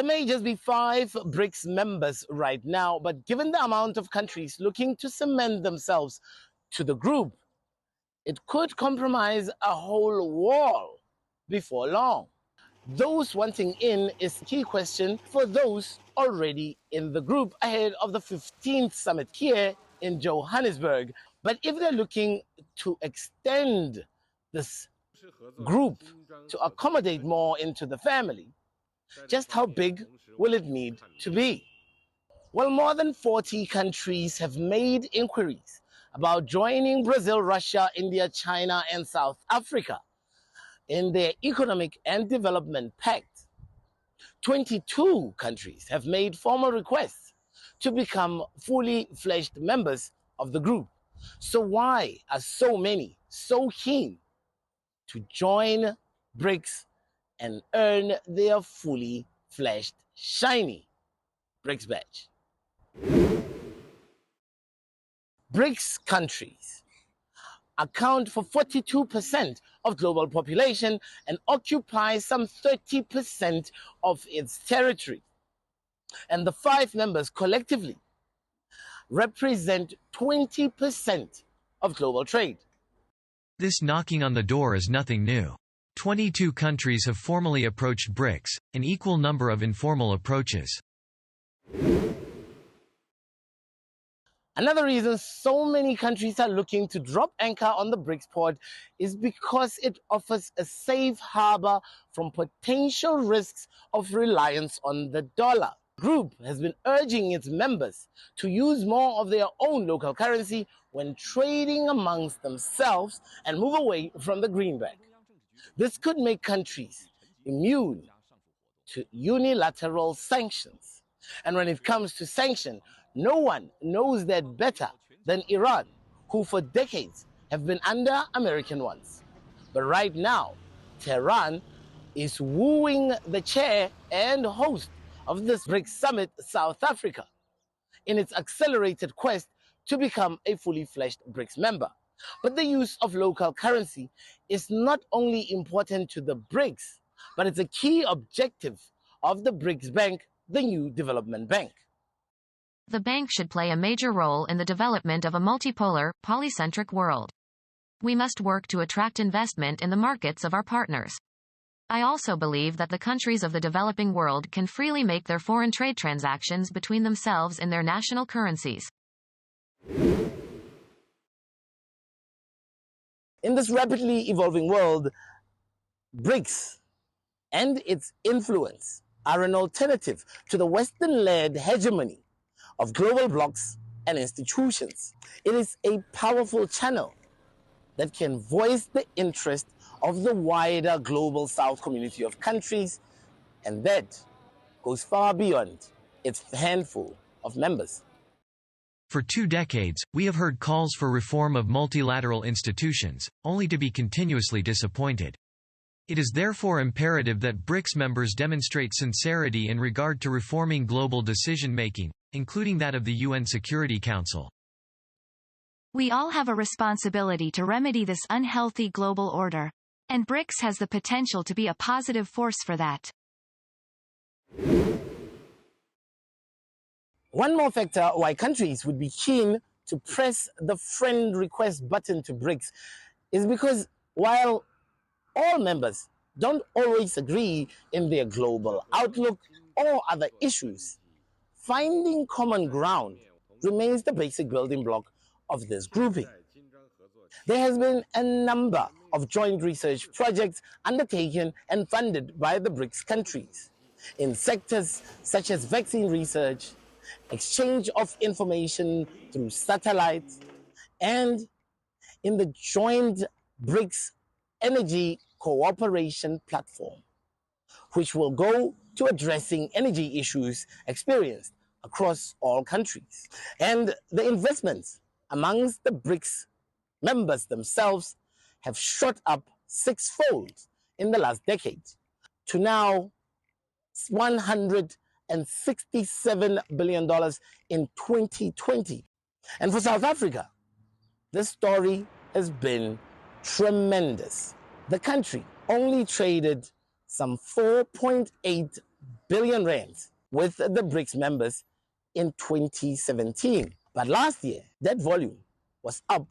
There may just be 5 BRICS members right now, but given the amount of countries looking to cement themselves to the group, it could compromise a whole wall before long. Those wanting in is the key question for those already in the group ahead of the 15th summit here in Johannesburg. But if they're looking to extend this group to accommodate more into the family, just how big will it need to be? Well, more than 40 countries have made inquiries about joining Brazil, Russia, India, China, and South Africa in their Economic and Development Pact. 22 countries have made formal requests to become fully fledged members of the group. So why are so many so keen to join BRICS and earn their fully fledged, shiny BRICS badge? BRICS countries account for 42% of global population and occupy some 30% of its territory. And the 5 members collectively represent 20% of global trade. This knocking on the door is nothing new. 22 countries have formally approached BRICS, an equal number of informal approaches. Another reason so many countries are looking to drop anchor on the BRICS port is because it offers a safe harbor from potential risks of reliance on the dollar. The group has been urging its members to use more of their own local currency when trading amongst themselves and move away from the greenback. This could make countries immune to unilateral sanctions. And when it comes to sanctions, no one knows that better than Iran, who for decades have been under American ones. But right now, Tehran is wooing the chair and host of this BRICS summit, South Africa, in its accelerated quest to become a fully fledged BRICS member. But the use of local currency is not only important to the BRICS, but it's a key objective of the BRICS Bank, the new development bank. The bank should play a major role in the development of a multipolar, polycentric world. We must work to attract investment in the markets of our partners. I also believe that the countries of the developing world can freely make their foreign trade transactions between themselves in their national currencies. In this rapidly evolving world, BRICS and its influence are an alternative to the Western-led hegemony of global blocs and institutions. It is a powerful channel that can voice the interest of the wider global South community of countries, and that goes far beyond its handful of members. For 2 decades, we have heard calls for reform of multilateral institutions, only to be continuously disappointed. It is therefore imperative that BRICS members demonstrate sincerity in regard to reforming global decision-making, including that of the UN Security Council. We all have a responsibility to remedy this unhealthy global order, and BRICS has the potential to be a positive force for that. One more factor why countries would be keen to press the friend request button to BRICS is because while all members don't always agree in their global outlook or other issues, finding common ground remains the basic building block of this grouping. There has been a number of joint research projects undertaken and funded by the BRICS countries in sectors such as vaccine research, exchange of information through satellites, and in the joint BRICS Energy Cooperation Platform, which will go to addressing energy issues experienced across all countries. And the investments amongst the BRICS members themselves have shot up 6-fold in the last decade to now $167 billion in 2020. And for South Africa, this story has been tremendous. The country only traded some $4.8 billion rands with the BRICS members in 2017. But last year, that volume was up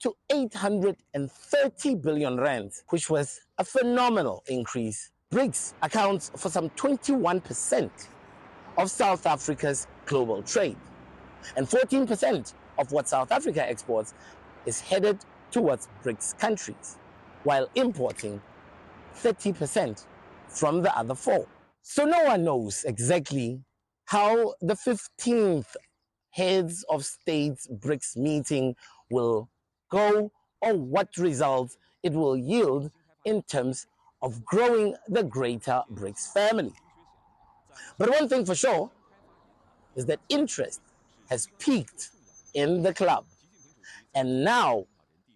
to 830 billion rands, which was a phenomenal increase. BRICS accounts for some 21% of South Africa's global trade, and 14% of what South Africa exports is headed towards BRICS countries, while importing 30% from the other four. So no one knows exactly how the 15th Heads of States BRICS meeting will go, or what results it will yield in terms of growing the greater BRICS family. But one thing for sure is that interest has peaked in the club. And now,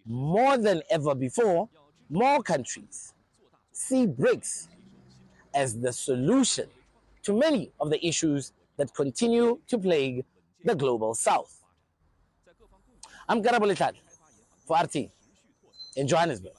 more than ever before, more countries see BRICS as the solution to many of the issues that continue to plague the global south. I'm Karabolitlad for RT in Johannesburg.